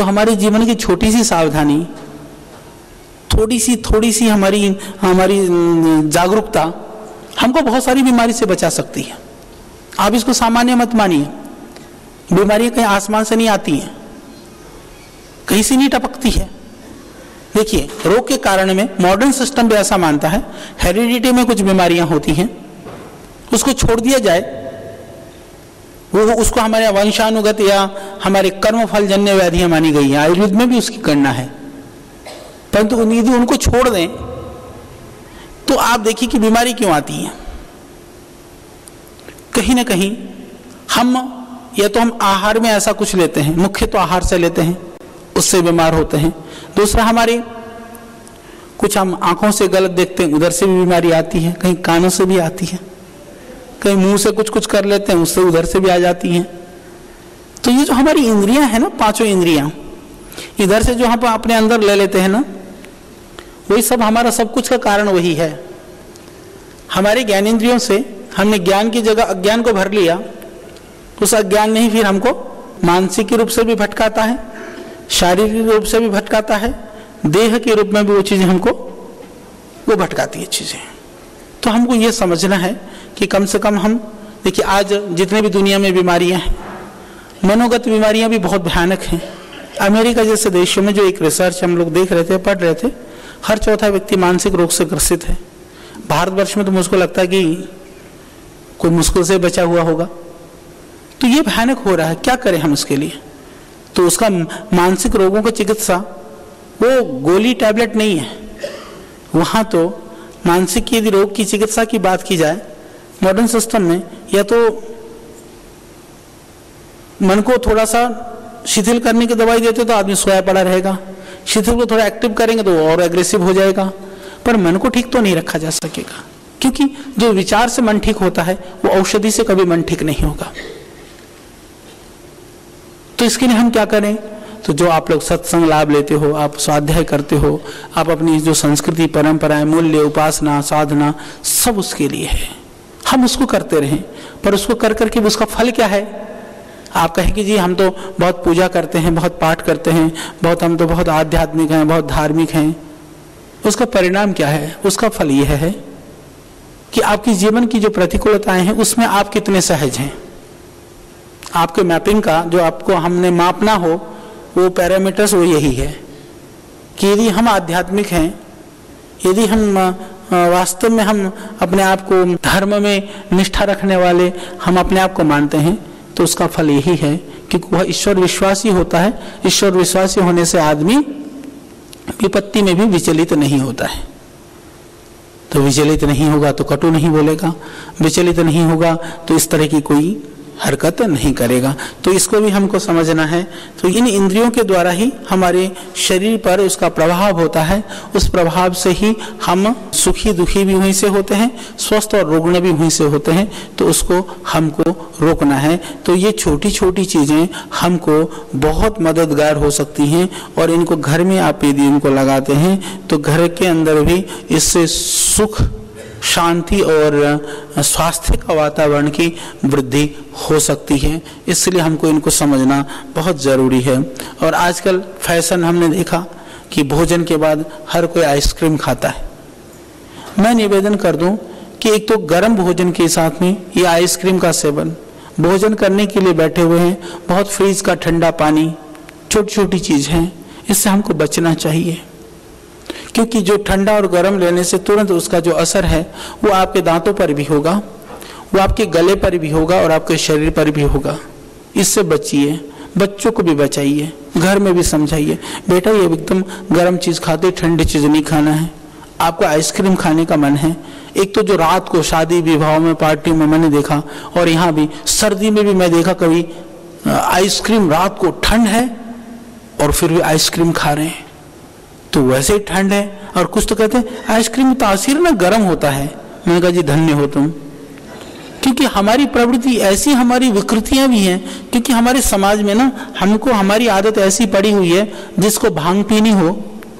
हमारे जीवन की छोटी सी सावधानी, थोड़ी सी हमारी जागरूकता हमको बहुत सारी बीमारी से बचा सकती है। आप इसको सामान्य मत मानिए, बीमारियां कहीं आसमान से नहीं आती हैं, कहीं से नहीं टपकती है। देखिए, रोग के कारण में मॉडर्न सिस्टम भी ऐसा मानता है, हेरिडिटी में कुछ बीमारियां होती हैं, उसको छोड़ दिया जाए, वो उसको हमारे वंशानुगत या हमारे कर्मफल जन्य व्याधियां मानी गई है। आयुर्वेद में भी उसकी गणना है, परंतु यदि उनको छोड़ दें तो आप देखिए कि बीमारी क्यों आती है। कहीं ना कहीं हम या तो हम आहार में ऐसा कुछ लेते हैं, मुख्य तो आहार से लेते हैं, उससे बीमार होते हैं। दूसरा, हमारे कुछ हम आंखों से गलत देखते हैं, उधर से भी बीमारी आती है, कहीं कानों से भी आती है, कहीं मुंह से कुछ कर लेते हैं, उससे उधर से भी आ जाती हैं। तो ये जो हमारी इंद्रियां हैं ना, पांचों इंद्रियां, इधर से जो हम अपने अंदर ले लेते हैं ना, वही सब हमारा सब कुछ का कारण वही है। हमारे ज्ञानेंद्रियों से हमने ज्ञान की जगह अज्ञान को भर लिया, उस अज्ञान ने ही फिर हमको मानसिक रूप से भी भटकाता है, शारीरिक रूप से भी भटकाता है, देह के रूप में भी वो चीजें हमको वो भटकाती है चीजें। तो हमको ये समझना है कि कम से कम हम देखिए, आज जितने भी दुनिया में बीमारियां हैं, मनोगत बीमारियां भी बहुत भयानक हैं। अमेरिका जैसे देशों में जो एक रिसर्च हम लोग देख रहे थे, पढ़ रहे थे, हर चौथा व्यक्ति मानसिक रोग से ग्रसित है। भारतवर्ष में तो मुझको लगता है कि कोई मुश्किल से बचा हुआ होगा। तो ये भयानक हो रहा है, क्या करें हम इसके लिए? तो उसका मानसिक रोगों की चिकित्सा वो गोली टैबलेट नहीं है। वहां तो मानसिक यदि रोग की चिकित्सा की बात की जाए मॉडर्न सिस्टम में, या तो मन को थोड़ा सा शिथिल करने की दवाई देते तो आदमी सोया पड़ा रहेगा, शिथिल को थोड़ा एक्टिव करेंगे तो और एग्रेसिव हो जाएगा, पर मन को ठीक तो नहीं रखा जा सकेगा, क्योंकि जो विचार से मन ठीक होता है वो औषधि से कभी मन ठीक नहीं होगा। तो इसके लिए हम क्या करें? तो जो आप लोग सत्संग लाभ लेते हो, आप स्वाध्याय करते हो, आप अपनी जो संस्कृति, परंपराएं, मूल्य, उपासना, साधना, सब उसके लिए है। हम उसको करते रहें, पर उसको कर करके उसका फल क्या है? आप कहें कि जी हम तो बहुत पूजा करते हैं, बहुत पाठ करते हैं, हम तो बहुत आध्यात्मिक हैं, बहुत धार्मिक हैं। उसका परिणाम क्या है? उसका फल यह है कि आपकी जीवन की जो प्रतिकूलताएं हैं उसमें आप कितने सहज हैं। आपके मैपिंग का जो आपको हमने मापना हो, वो पैरामीटर्स वो यही है कि यदि हम आध्यात्मिक हैं, यदि हम वास्तव में हम अपने आप को धर्म में निष्ठा रखने वाले हम अपने आप को मानते हैं, तो उसका फल यही है कि वह ईश्वर विश्वासी होता है। ईश्वर विश्वासी होने से आदमी विपत्ति में भी विचलित नहीं होता है। तो विचलित नहीं होगा तो कटु नहीं बोलेगा, विचलित नहीं होगा तो इस तरह की कोई हरकत नहीं करेगा। तो इसको भी हमको समझना है। तो इन इंद्रियों के द्वारा ही हमारे शरीर पर उसका प्रभाव होता है, उस प्रभाव से ही हम सुखी दुखी भी वहीं से होते हैं, स्वस्थ और रुग्ण भी वहीं से होते हैं। तो उसको हमको रोकना है। तो ये छोटी छोटी चीजें हमको बहुत मददगार हो सकती हैं, और इनको घर में आप यदि इनको लगाते हैं तो घर के अंदर भी इससे सुख, शांति और स्वास्थ्य का वातावरण की वृद्धि हो सकती है। इसलिए हमको इनको समझना बहुत ज़रूरी है। और आजकल फैशन हमने देखा कि भोजन के बाद हर कोई आइसक्रीम खाता है। मैं निवेदन कर दूं कि एक तो गर्म भोजन के साथ में ये आइसक्रीम का सेवन, भोजन करने के लिए बैठे हुए हैं, बहुत फ्रिज का ठंडा पानी, छोटी छोटी चीज़ हैं, इससे हमको बचना चाहिए। क्योंकि जो ठंडा और गर्म लेने से तुरंत उसका जो असर है वो आपके दांतों पर भी होगा, वो आपके गले पर भी होगा और आपके शरीर पर भी होगा। इससे बचिए, बच्चों को भी बचाइए, घर में भी समझाइए, बेटा ये एकदम गर्म चीज़ खाते, ठंडी चीज़ नहीं खाना है। आपको आइसक्रीम खाने का मन है, एक तो जो रात को शादी विवाह में, पार्टी में मैंने देखा, और यहाँ भी सर्दी में भी मैं देखा कभी आइसक्रीम, रात को ठंड है और फिर भी आइसक्रीम खा रहे हैं। तो वैसे ही ठंड है, और कुछ तो कहते हैं आइसक्रीम में तासीर ना गर्म होता है। मैंने कहा जी धन्य हो तुम, क्योंकि हमारी प्रवृत्ति ऐसी, हमारी विकृतियां भी हैं। क्योंकि हमारे समाज में ना हमको हमारी आदत ऐसी पड़ी हुई है, जिसको भांग पीनी हो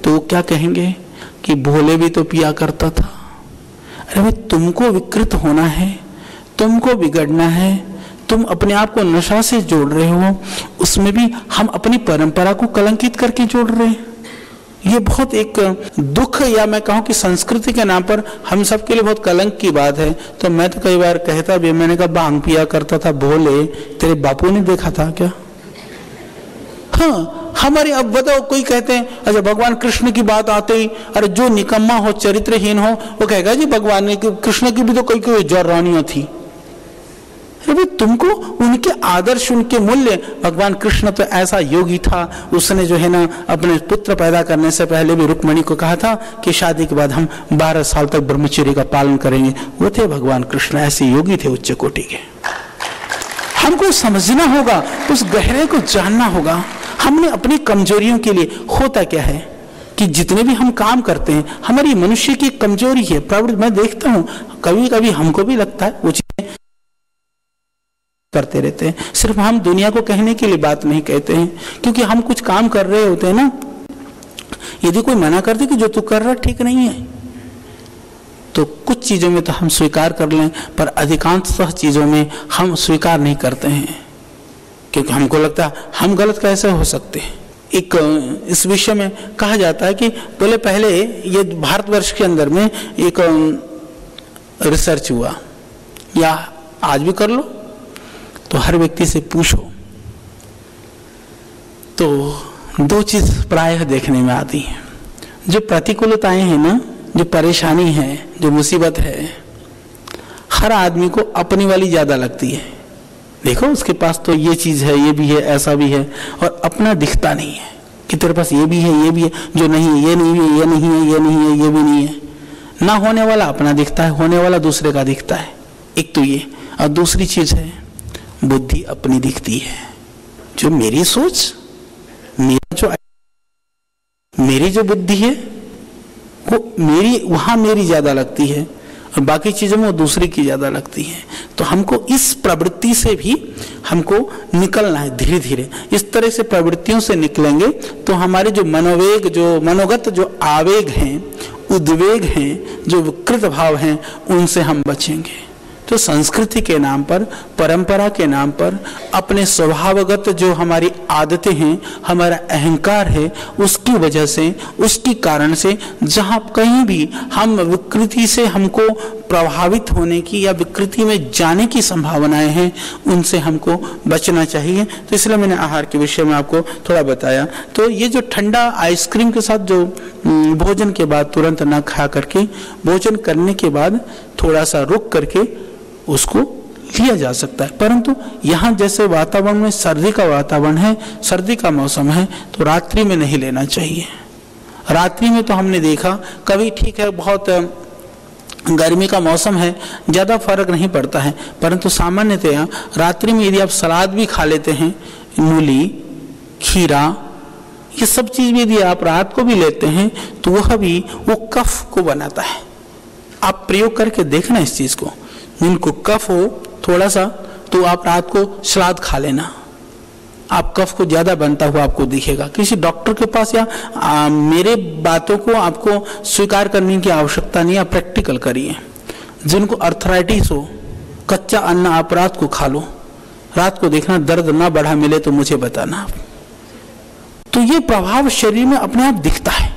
तो वो क्या कहेंगे कि भोले भी तो पिया करता था। अरे भाई, तुमको विकृत होना है, तुमको बिगड़ना है, तुम अपने आप को नशा से जोड़ रहे हो, उसमें भी हम अपनी परंपरा को कलंकित करके जोड़ रहे हैं। ये बहुत एक दुख, या मैं कहूँ कि संस्कृति के नाम पर हम सबके लिए बहुत कलंक की बात है। तो मैं तो कई बार कहता भी, मैंने कहा भांग पिया करता था भोले, तेरे बापू ने देखा था क्या? हाँ, हमारे अब बताओ, कोई कहते हैं अच्छा भगवान कृष्ण की बात आते ही, अरे जो निकम्मा हो, चरित्रहीन हो, वो कहेगा जी भगवान ने, कृष्ण की भी तो कोई कोई जौरानियां थी। अरे तुमको उनके आदर्श, उनके मूल्य, भगवान कृष्ण तो ऐसा योगी था, उसने जो है ना अपने पुत्र पैदा करने से पहले भी रुक्मिणी को कहा था कि शादी के बाद हम 12 साल तक ब्रह्मचर्य का पालन करेंगे। वो थे भगवान कृष्ण, ऐसे योगी थे उच्च कोटि के। हमको समझना होगा, उस गहरे को जानना होगा। हमने अपनी कमजोरियों के लिए, होता क्या है कि जितने भी हम काम करते हैं, हमारी मनुष्य की कमजोरी है, प्रवृत्ति। मैं देखता हूं कभी कभी हमको भी लगता है वो चीजें करते रहते हैं। सिर्फ हम दुनिया को कहने के लिए बात नहीं कहते हैं, क्योंकि हम कुछ काम कर रहे होते हैं ना, यदि कोई मना कर दे कि जो तू कर रहा ठीक नहीं है, तो कुछ चीजों में तो हम स्वीकार कर लें, पर अधिकांशतः चीजों में हम स्वीकार नहीं करते हैं, क्योंकि हमको लगता है हम गलत कैसे हो सकते हैं। एक इस विषय में कहा जाता है कि बोले पहले ये भारतवर्ष के अंदर में एक रिसर्च हुआ, या आज भी कर लो, तो हर व्यक्ति से पूछो तो 2 चीज प्रायः देखने में आती है। जो प्रतिकूलताएं हैं ना, जो परेशानी है, जो मुसीबत है, हर आदमी को अपनी वाली ज्यादा लगती है। देखो उसके पास तो ये चीज है, ये भी है, ऐसा भी है, और अपना दिखता नहीं है कि तेरे पास ये भी है, ये भी है, जो नहीं है ये नहीं है, ये नहीं है, ये नहीं है, ये भी नहीं है। ना होने वाला अपना दिखता है, होने वाला दूसरे का दिखता है। एक तो ये, और दूसरी चीज है बुद्धि अपनी दिखती है। जो मेरी सोच, मेरी जो बुद्धि है वो वहां मेरी ज्यादा लगती है, और बाकी चीजों में वो दूसरे की ज्यादा लगती है। तो हमको इस प्रवृत्ति से भी हमको निकलना है धीरे धीरे। इस तरह से प्रवृत्तियों से निकलेंगे तो हमारे जो मनोवेग, जो मनोगत जो आवेग हैं, उद्वेग हैं, जो विकृत भाव हैं, उनसे हम बचेंगे। तो संस्कृति के नाम पर, परंपरा के नाम पर, अपने स्वभावगत जो हमारी आदतें हैं, हमारा अहंकार है, उसकी वजह से, उसके कारण से जहां कहीं भी हम विकृति से हमको प्रभावित होने की या विकृति में जाने की संभावनाएं हैं, उनसे हमको बचना चाहिए। तो इसलिए मैंने आहार के विषय में आपको थोड़ा बताया। तो ये जो ठंडा आइसक्रीम के साथ जो भोजन के बाद तुरंत ना खा करके, भोजन करने के बाद थोड़ा सा रुक करके उसको लिया जा सकता है। परंतु यहाँ जैसे वातावरण में सर्दी का वातावरण है, सर्दी का मौसम है, तो रात्रि में नहीं लेना चाहिए। रात्रि में तो हमने देखा कभी ठीक है, बहुत गर्मी का मौसम है, ज्यादा फर्क नहीं पड़ता है, परंतु सामान्यतया रात्रि में यदि आप सलाद भी खा लेते हैं, मूली, खीरा, ये सब चीज यदि आप रात को भी लेते हैं, तो वह भी वो कफ को बनाता है। आप प्रयोग करके देखना इस चीज को। जिनको कफ हो थोड़ा सा, तो आप रात को सलाद खा लेना, आप कफ को ज्यादा बनता हुआ आपको दिखेगा। किसी डॉक्टर के पास या मेरे बातों को आपको स्वीकार करने की आवश्यकता नहीं, आप प्रैक्टिकल करिए। जिनको अर्थराइटिस हो, कच्चा अन्न आप रात को खा लो, रात को देखना दर्द ना बढ़ा मिले तो मुझे बताना। तो ये प्रभाव शरीर में अपने आप दिखता है।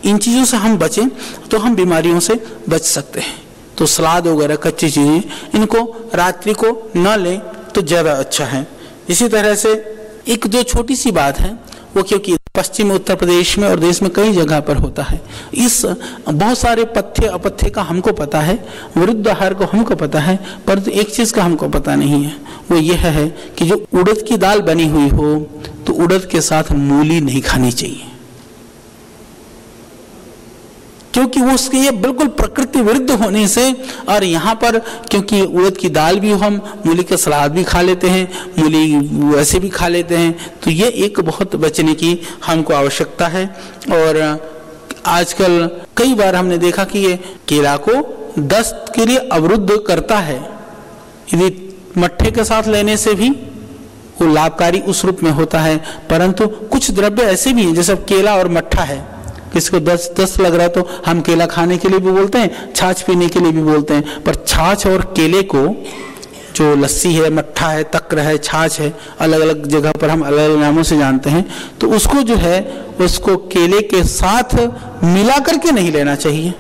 इन चीजों से हम बचें तो हम बीमारियों से बच सकते हैं। तो सलाद वगैरह कच्ची चीजें, इनको रात्रि को न लें तो ज्यादा अच्छा है। इसी तरह से एक जो छोटी सी बात है वो, क्योंकि पश्चिम उत्तर प्रदेश में और देश में कई जगह पर होता है, इस बहुत सारे पथ्य अपथ्य का हमको पता है, विरुद्ध आहार को हमको पता है, परंतु एक चीज का हमको पता नहीं है, वो यह है कि जो उड़द की दाल बनी हुई हो तो उड़द के साथ मूली नहीं खानी चाहिए, क्योंकि वो उसके ये बिल्कुल प्रकृति विरुद्ध होने से। और यहाँ पर क्योंकि उड़द की दाल भी हम मूली के सलाद भी खा लेते हैं, मूली वैसे भी खा लेते हैं, तो ये एक बहुत बचने की हमको आवश्यकता है। और आजकल कई बार हमने देखा कि ये केला को दस्त के लिए अवरुद्ध करता है, यदि मट्ठे के साथ लेने से भी वो लाभकारी उस रूप में होता है। परंतु कुछ द्रव्य ऐसे भी हैं, जैसे केला और मट्ठा है, किसी को दस्त लग रहा है तो हम केला खाने के लिए भी बोलते हैं, छाछ पीने के लिए भी बोलते हैं, पर छाछ और केले को जो लस्सी है, मट्ठा है, तक्र है, छाछ है, अलग अलग जगह पर हम अलग अलग नामों से जानते हैं, तो उसको जो है उसको केले के साथ मिला करके नहीं लेना चाहिए।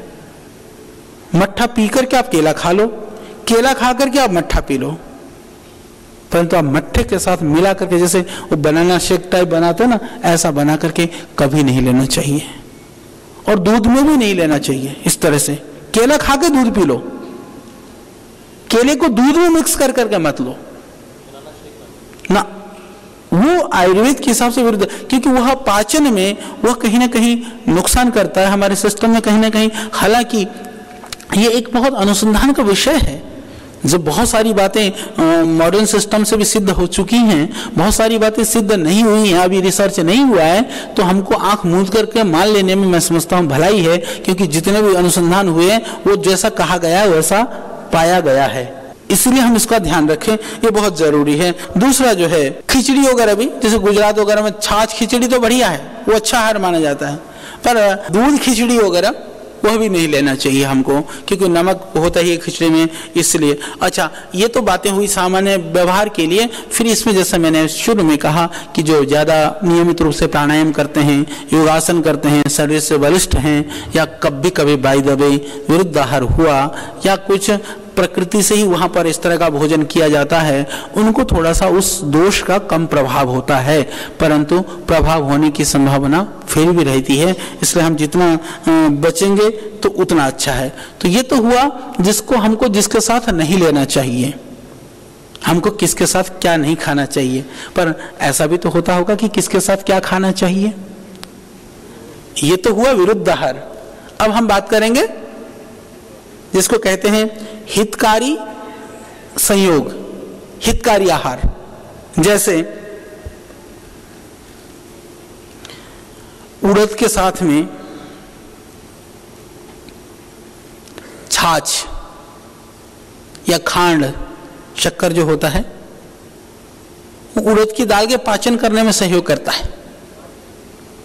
मट्ठा पी करके आप केला खा लो, केला खा करके आप मट्ठा पी लो, परंतु आप मट्ठे के साथ मिला करके, जैसे वो बनाना शेक टाइप बनाते हैं ना, ऐसा बना करके कभी नहीं लेना चाहिए। और दूध में भी नहीं लेना चाहिए इस तरह से। केला खा के दूध पी लो, केले को दूध में मिक्स कर करके मत लो ना, वो आयुर्वेद के हिसाब से विरुद्ध, क्योंकि वह पाचन में वह कहीं ना कहीं नुकसान करता है हमारे सिस्टम में कहीं ना कहीं। हालांकि ये एक बहुत अनुसंधान का विषय है, जो बहुत सारी बातें मॉडर्न सिस्टम से भी सिद्ध हो चुकी हैं, बहुत सारी बातें सिद्ध नहीं हुई हैं, अभी रिसर्च नहीं हुआ है, तो हमको आंख मूंद करके मान लेने में मैं समझता हूँ भलाई है, क्योंकि जितने भी अनुसंधान हुए हैं वो जैसा कहा गया है वैसा पाया गया है, इसलिए हम इसका ध्यान रखें, ये बहुत जरूरी है। दूसरा जो है खिचड़ी वगैरह भी, जैसे गुजरात वगैरह में छाछ खिचड़ी तो बढ़िया है, वो अच्छा आहार माना जाता है, पर दूध खिचड़ी वगैरह वह भी नहीं लेना चाहिए हमको, क्योंकि नमक होता ही है खिचड़ी में, इसलिए। अच्छा, ये तो बातें हुई सामान्य व्यवहार के लिए। फिर इसमें जैसे मैंने शुरू में कहा कि जो ज़्यादा नियमित रूप से प्राणायाम करते हैं, योगासन करते हैं, शरीर से बलिष्ठ हैं, या कभी कभी बाय द वे विरुद्ध आहार हुआ, या कुछ प्रकृति से ही वहां पर इस तरह का भोजन किया जाता है, उनको थोड़ा सा उस दोष का कम प्रभाव होता है, परंतु प्रभाव होने की संभावना फिर भी रहती है, इसलिए हम जितना बचेंगे तो उतना अच्छा है। तो ये तो हुआ जिसको हमको जिसके साथ नहीं लेना चाहिए, हमको किसके साथ क्या नहीं खाना चाहिए, पर ऐसा भी तो होता होगा कि किसके साथ क्या खाना चाहिए। ये तो हुआ विरुद्ध आहार। अब हम बात करेंगे जिसको कहते हैं हितकारी संयोग, हितकारी आहार। जैसे उड़द के साथ में छाछ या खांड, शक्कर जो होता है, वो उड़द की दाल के पाचन करने में सहयोग करता है।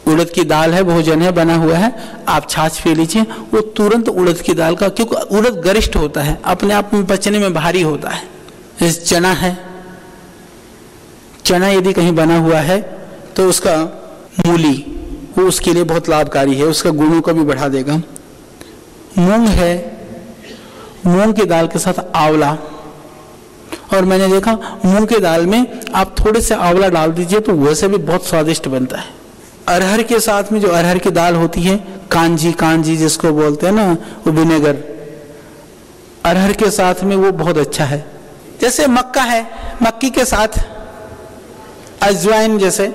उड़द की दाल है, भोजन है, बना हुआ है, आप छाछ पी लीजिए, वो तुरंत उड़द की दाल का, क्योंकि उड़द गरिष्ठ होता है, अपने आप में पचने में भारी होता है। जैसे चना है, चना यदि कहीं बना हुआ है तो उसका मूली वो उसके लिए बहुत लाभकारी है, उसका गुणों को भी बढ़ा देगा। मूंग है, मूंग की दाल के साथ आंवला, और मैंने देखा मूंग की दाल में आप थोड़े से आंवला डाल दीजिए तो वैसे भी बहुत स्वादिष्ट बनता है। अरहर के साथ में जो अरहर की दाल होती है, कांजी, कांजी जिसको बोलते हैं ना, वो विनेगर, अरहर के साथ में वो बहुत अच्छा है। जैसे मक्का है, मक्की के साथ अजवाइन जैसे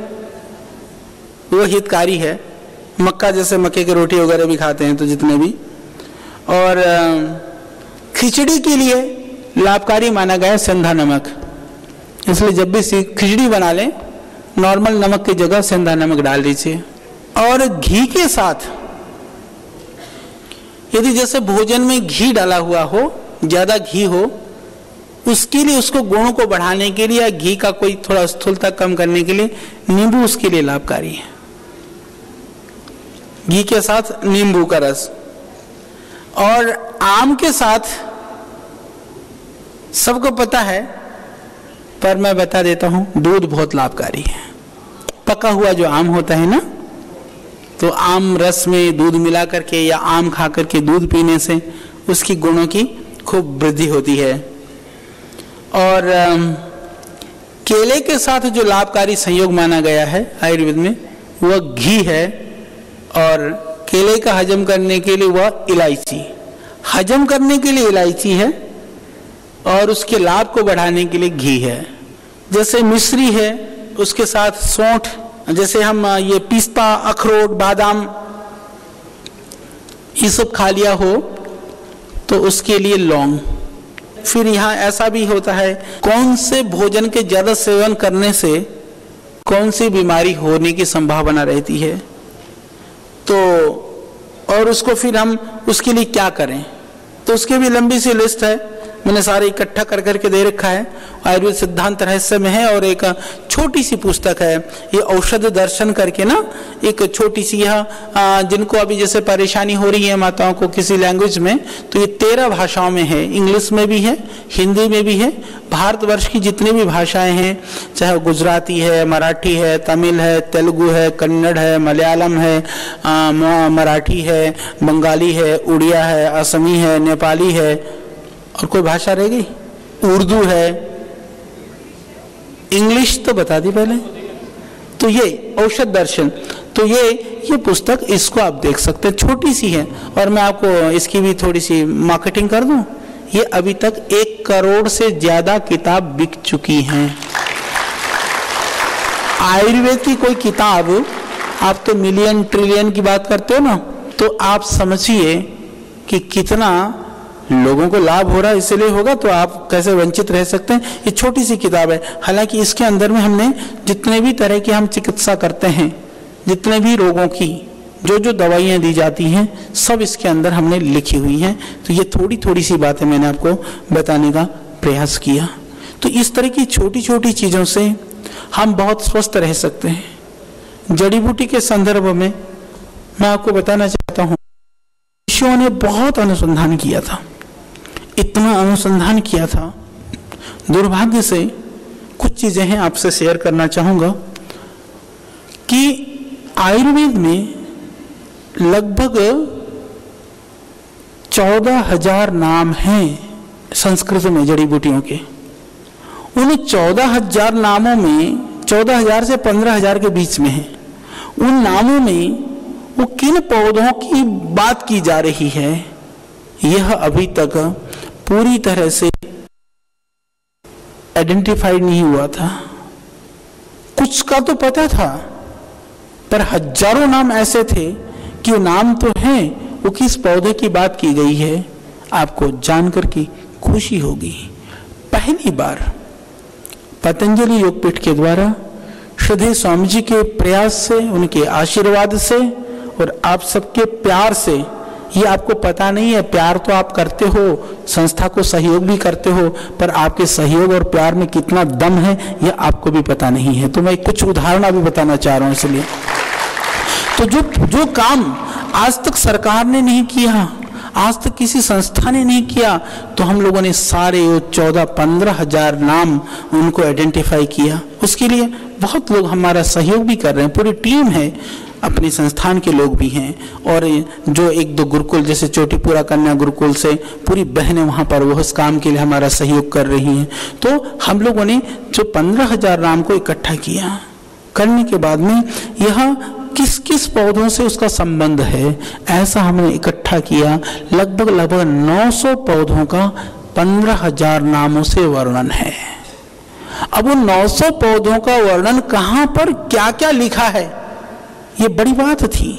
वो हितकारी है। मक्का जैसे मक्के की रोटी वगैरह भी खाते हैं तो जितने भी, और खिचड़ी के लिए लाभकारी माना गया सेंधा नमक, इसलिए जब भी खिचड़ी बना लें नॉर्मल नमक की जगह सेंधा नमक डाल दीजिए। और घी के साथ यदि जैसे भोजन में घी डाला हुआ हो, ज्यादा घी हो, उसके लिए, उसको गुणों को बढ़ाने के लिए, या घी का कोई थोड़ा स्थूलता कम करने के लिए नींबू उसके लिए लाभकारी है। घी के साथ नींबू का रस, और आम के साथ सबको पता है पर मैं बता देता हूं, दूध बहुत लाभकारी है। पका हुआ जो आम होता है ना, तो आम रस में दूध मिला करके या आम खा करके दूध पीने से उसकी गुणों की खूब वृद्धि होती है। और केले के साथ जो लाभकारी संयोग माना गया है आयुर्वेद में, वह घी है, और केले का हजम करने के लिए वह इलायची, हजम करने के लिए इलायची है, और उसके लाभ को बढ़ाने के लिए घी है। जैसे मिश्री है, उसके साथ सौंठ, जैसे हम ये पिस्ता, अखरोट, बादाम ये सब खा लिया हो तो उसके लिए लौंग। फिर यहाँ ऐसा भी होता है, कौन से भोजन के ज्यादा सेवन करने से कौन सी बीमारी होने की संभावना रहती है, तो और उसको फिर हम उसके लिए क्या करें, तो उसकी भी लंबी सी लिस्ट है। मैंने सारे इकट्ठा कर करके दे रखा है। आयुर्वेद सिद्धांत रहस्य में है, और एक छोटी सी पुस्तक है ये औषध दर्शन करके ना, एक छोटी सी, यह जिनको अभी जैसे परेशानी हो रही है माताओं को किसी लैंग्वेज में, तो ये 13 भाषाओं में है, इंग्लिश में भी है, हिंदी में भी है। भारतवर्ष की जितनी भी भाषाएं हैं, चाहे गुजराती है, मराठी है, तमिल है, तेलुगु है, कन्नड़ है, मलयालम है, मराठी है, बंगाली है, उड़िया है, असमी है, नेपाली है, और कोई भाषा रह गई, उर्दू है, इंग्लिश तो बता दी पहले। तो ये औषध दर्शन, तो ये पुस्तक, इसको आप देख सकते हैं, छोटी सी है, और मैं आपको इसकी भी थोड़ी सी मार्केटिंग कर दूं। ये अभी तक 1 करोड़ से ज्यादा किताब बिक चुकी हैं। आयुर्वेद की कोई किताब, आप तो मिलियन ट्रिलियन की बात करते हो ना, तो आप समझिए कि कितना लोगों को लाभ हो रहा है। इसलिए होगा तो आप कैसे वंचित रह सकते हैं। ये छोटी सी किताब है, हालांकि इसके अंदर में हमने जितने भी तरह की हम चिकित्सा करते हैं, जितने भी रोगों की जो जो दवाइयाँ दी जाती हैं, सब इसके अंदर हमने लिखी हुई हैं। तो ये थोड़ी थोड़ी सी बातें मैंने आपको बताने का प्रयास किया। तो इस तरह की छोटी छोटी चीज़ों से हम बहुत स्वस्थ रह सकते हैं। जड़ी बूटी के संदर्भ में मैं आपको बताना चाहता हूँ, ऋषियों ने बहुत अनुसंधान किया था, इतना अनुसंधान किया था। दुर्भाग्य से कुछ चीजें हैं आपसे शेयर करना चाहूंगा कि आयुर्वेद में लगभग 14,000 नाम हैं संस्कृत में जड़ी बूटियों के। उन 14,000 नामों में 14,000 से 15,000 के बीच में है। उन नामों में वो किन पौधों की बात की जा रही है, यह अभी तक पूरी तरह से आइडेंटिफाइड नहीं हुआ था। कुछ का तो पता था, पर हजारों नाम ऐसे थे कि वो नाम तो हैं, वो किस पौधे की बात की गई है आपको जानकर के खुशी होगी। पहली बार पतंजलि योगपीठ के द्वारा श्रद्धेय स्वामी जी के प्रयास से, उनके आशीर्वाद से और आप सबके प्यार से, ये आपको पता नहीं है, प्यार तो आप करते हो, संस्था को सहयोग भी करते हो, पर आपके सहयोग और प्यार में कितना दम है यह आपको भी पता नहीं है। तो मैं कुछ उदाहरण अभी बताना चाह रहा हूं। इसलिए तो जो काम आज तक सरकार ने नहीं किया, आज तक किसी संस्था ने नहीं किया, तो हम लोगों ने सारे 14-15,000 नाम उनको आइडेंटिफाई किया। उसके लिए बहुत लोग हमारा सहयोग भी कर रहे हैं, पूरी टीम है, अपने संस्थान के लोग भी हैं, और जो 1-2 गुरुकुल जैसे चोटीपुरा कन्या गुरुकुल से पूरी बहनें वहाँ पर वो उस काम के लिए हमारा सहयोग कर रही हैं। तो हम लोगों ने जो 15,000 नाम को इकट्ठा किया, करने के बाद में यह किस किस पौधों से उसका संबंध है, ऐसा हमने इकट्ठा किया। लगभग 900 पौधों का 15,000 नामों से वर्णन है। अब उन 900 पौधों का वर्णन कहां पर क्या क्या लिखा है, ये बड़ी बात थी।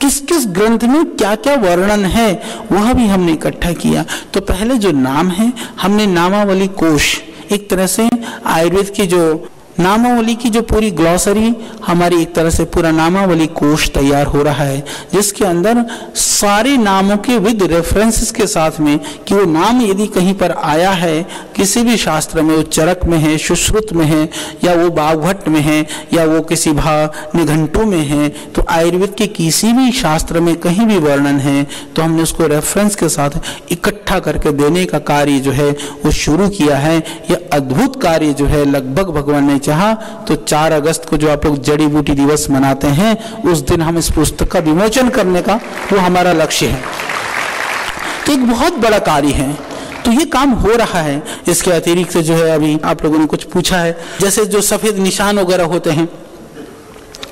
किस किस ग्रंथ में क्या क्या वर्णन है वह भी हमने इकट्ठा किया। तो पहले जो नाम है, हमने नामावली कोश, एक तरह से आयुर्वेद की जो नामावली की जो पूरी ग्लॉसरी, हमारी एक तरह से पूरा नामावली कोश तैयार हो रहा है, जिसके अंदर सारे नामों के विद रेफरेंसेस के साथ में, कि वो नाम यदि कहीं पर आया है किसी भी शास्त्र में, वो चरक में है, सुश्रुत में है, या वो बागभट्ट में है, या वो किसी निघंटु में है, तो आयुर्वेद के किसी भी शास्त्र में कहीं भी वर्णन है, तो हमने उसको रेफरेंस के साथ इकट्ठा करके देने का कार्य जो है वो शुरू किया है। यह अद्भुत कार्य जो है, लगभग भगवान ने चाहा तो 4 अगस्त को जो आप लोग जड़ी बूटी दिवस मनाते हैं, उस दिन हम इस पुस्तक का विमोचन करने का वो हमारा लक्ष्य है। तो एक बहुत बड़ा कार्य है, तो ये काम हो रहा है। इसके अतिरिक्त से जो है, अभी आप लोगों ने कुछ पूछा है, जैसे जो सफेद निशान वगैरह होते हैं,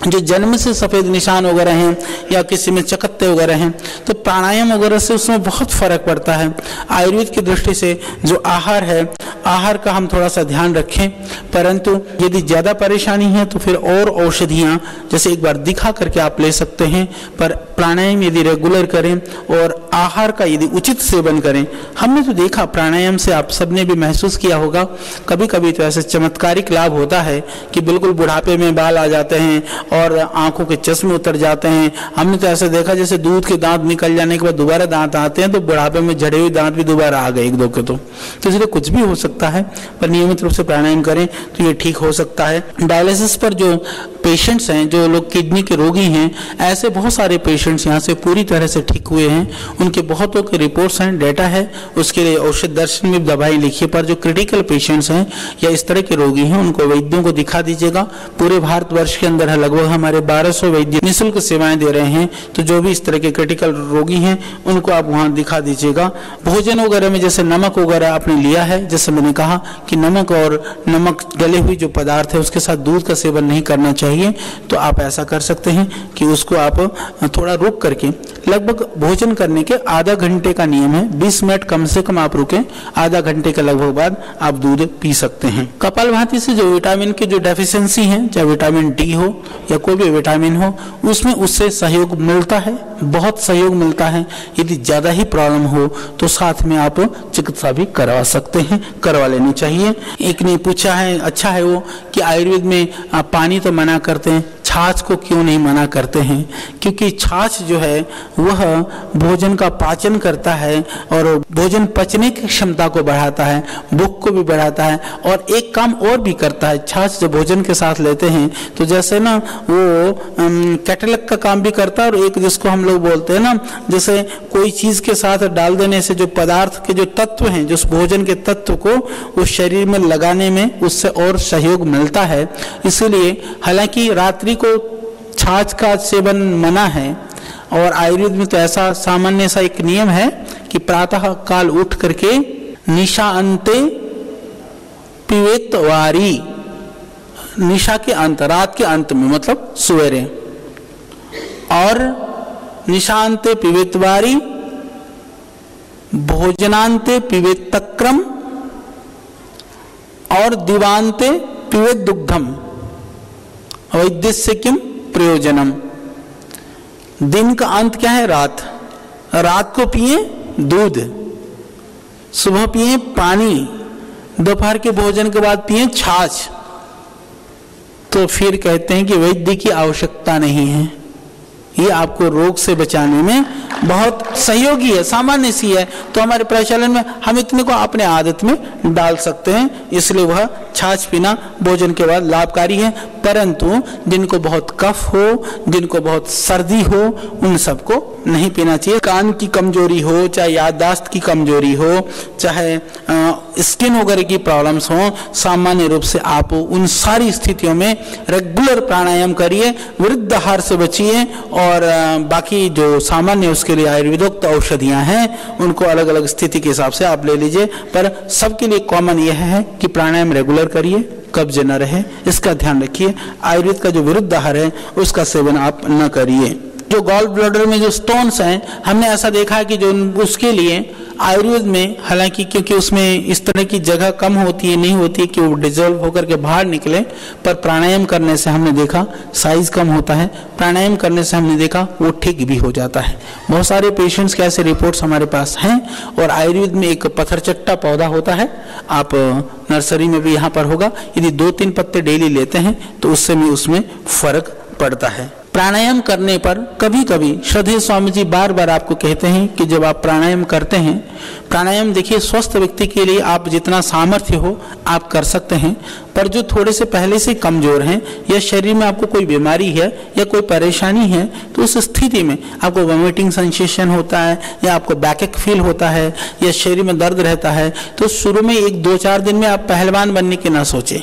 जो जन्म से सफेद निशान वगैरह हैं, या किसी में चकत्ते वगैरह हैं, तो प्राणायाम वगैरह से उसमें बहुत फर्क पड़ता है। आयुर्वेद की दृष्टि से जो आहार है, आहार का हम थोड़ा सा ध्यान रखें, परंतु यदि ज़्यादा परेशानी है तो फिर और औषधियाँ जैसे एक बार दिखा करके आप ले सकते हैं। पर प्राणायाम यदि रेगुलर करें और आहार का यदि उचित सेवन करें, हमने तो देखा प्राणायाम से आप सबने भी महसूस किया होगा, कभी कभी तो ऐसे चमत्कारिक लाभ होता है कि बिल्कुल बुढ़ापे में बाल आ जाते हैं और आंखों के चश्मे उतर जाते हैं। हमने तो ऐसे देखा जैसे दूध के दांत निकल जाने के बाद दोबारा दांत आते हैं, तो बुढ़ापे में झड़े हुए दांत भी दोबारा आ गए एक दो के। तो इसलिए कुछ भी हो सकता है, पर नियमित रूप से प्राणायाम करें तो ये ठीक हो सकता है। डायलिसिस पर जो पेशेंट्स हैं, जो लोग किडनी के रोगी हैं, ऐसे बहुत सारे पेशेंट्स यहाँ से पूरी तरह से ठीक हुए हैं। उनके बहुतों के रिपोर्ट्स हैं, डेटा है, उसके लिए औषध दर्शन में दवाई लिखिए। पर जो क्रिटिकल पेशेंट्स हैं या इस तरह के रोगी हैं, उनको वैद्यों को दिखा दीजिएगा। पूरे भारतवर्ष के अंदर लगभग हमारे 1200 वैद्य निःशुल्क सेवाएं दे रहे हैं, तो जो भी इस तरह के क्रिटिकल रोगी हैं उनको आप वहाँ दिखा दीजिएगा। भोजन वगैरह में जैसे नमक वगैरह आपने लिया है, जैसे मैंने कहा कि नमक और नमक गले हुई जो पदार्थ है उसके साथ दूध का सेवन नहीं करना चाहिए, तो आप ऐसा कर सकते हैं कि उसको आप थोड़ा रुक करके, लगभग भोजन करने के आधा घंटे का नियम है, 20 मिनट कम से कम आप रुकें, आधा घंटे के लगभग बाद आप दूध पी सकते हैं। कपालभाति से जो विटामिन की जो डेफिशिएंसी है, चाहे विटामिन डी हो या कोई भी विटामिन हो, उसमें उससे सहयोग मिलता है, बहुत सहयोग मिलता है। यदि ज्यादा ही प्रॉब्लम हो तो साथ में आप चिकित्सा भी करवा सकते हैं, करवा लेनी चाहिए। एक ने पूछा है, अच्छा है वो कि आयुर्वेद में आप पानी तो मना करते हैं, छाछ को क्यों नहीं मना करते हैं? क्योंकि छाछ जो है वह भोजन का पाचन करता है और भोजन पचने की क्षमता को बढ़ाता है, भूख को भी बढ़ाता है, और एक काम और भी करता है। छाछ जब भोजन के साथ लेते हैं तो जैसे ना वो कैटलग का काम भी करता है, और एक जिसको हम लोग बोलते हैं ना, जैसे कोई चीज के साथ डाल देने से जो पदार्थ के जो तत्व हैं, जो भोजन के तत्व को उस शरीर में लगाने में उससे और सहयोग मिलता है। इसीलिए हालांकि रात्रि को छाछ का सेवन मना है, और आयुर्वेद में तो ऐसा सामान्य सा एक नियम है कि प्रातः काल उठ करके निशा अंते पिबेत वारी, निशा के अंत, रात के अंत में मतलब सवेरे, और निशांते पिबेत वारी, भोजनांते पिबेत तक्रम, और दिवांते पिबेत दुग्धम, वैद्यस्य किम प्रयोजनम। दिन का अंत क्या है? रात। रात को पिए दूध, सुबह पिए पानी, दोपहर के भोजन के बाद पिए छाछ। तो फिर कहते हैं कि वैद्य की आवश्यकता नहीं है, ये आपको रोग से बचाने में बहुत सहयोगी है, सामान्य सी है। तो हमारे प्रचलन में हम इतने को अपने आदत में डाल सकते हैं, इसलिए वह छाछ पीना भोजन के बाद लाभकारी है। परंतु जिनको बहुत कफ हो, जिनको बहुत सर्दी हो, उन सबको नहीं पीना चाहिए। कान की कमजोरी हो, चाहे याददाश्त की कमजोरी हो, चाहे स्किन वगैरह की प्रॉब्लम्स हो, सामान्य रूप से आप उन सारी स्थितियों में रेगुलर प्राणायाम करिए, वृद्ध आहार से बचिए, और बाकी जो सामान्य उसके लिए आयुर्वेदोक्त औषधियां हैं उनको अलग अलग स्थिति के हिसाब से आप ले लीजिए। पर सबके लिए कॉमन यह है कि प्राणायाम रेगुलर करिए, कब्ज न रहे, इसका ध्यान रखिए। आयुर्वेद का जो विरुद्ध आहार है उसका सेवन आप न करिए। जो गॉल ब्लैडर में जो स्टोन्स हैं, हमने ऐसा देखा है कि जो उसके लिए आयुर्वेद में, हालांकि क्योंकि उसमें इस तरह की जगह कम होती है, नहीं होती है कि वो डिजोल्व होकर के बाहर निकले, पर प्राणायाम करने से हमने देखा साइज कम होता है, प्राणायाम करने से हमने देखा वो ठीक भी हो जाता है। बहुत सारे पेशेंट्स के ऐसे रिपोर्ट्स हमारे पास हैं। और आयुर्वेद में एक पत्थरचट्टा पौधा होता है, आप नर्सरी में भी यहाँ पर होगा, यदि 2-3 पत्ते डेली लेते हैं तो उससे भी उसमें फर्क पड़ता है। प्राणायाम करने पर कभी कभी श्रद्धेय स्वामी जी बार बार आपको कहते हैं कि जब आप प्राणायाम करते हैं, प्राणायाम देखिए स्वस्थ व्यक्ति के लिए आप जितना सामर्थ्य हो आप कर सकते हैं, पर जो थोड़े से पहले से कमजोर हैं या शरीर में आपको कोई बीमारी है या कोई परेशानी है, तो उस स्थिति में आपको वॉमिटिंग सेंसेशन होता है या आपको बैकएक फील होता है या शरीर में दर्द रहता है, तो शुरू में 1-2-4 दिन में आप पहलवान बनने की ना सोचें।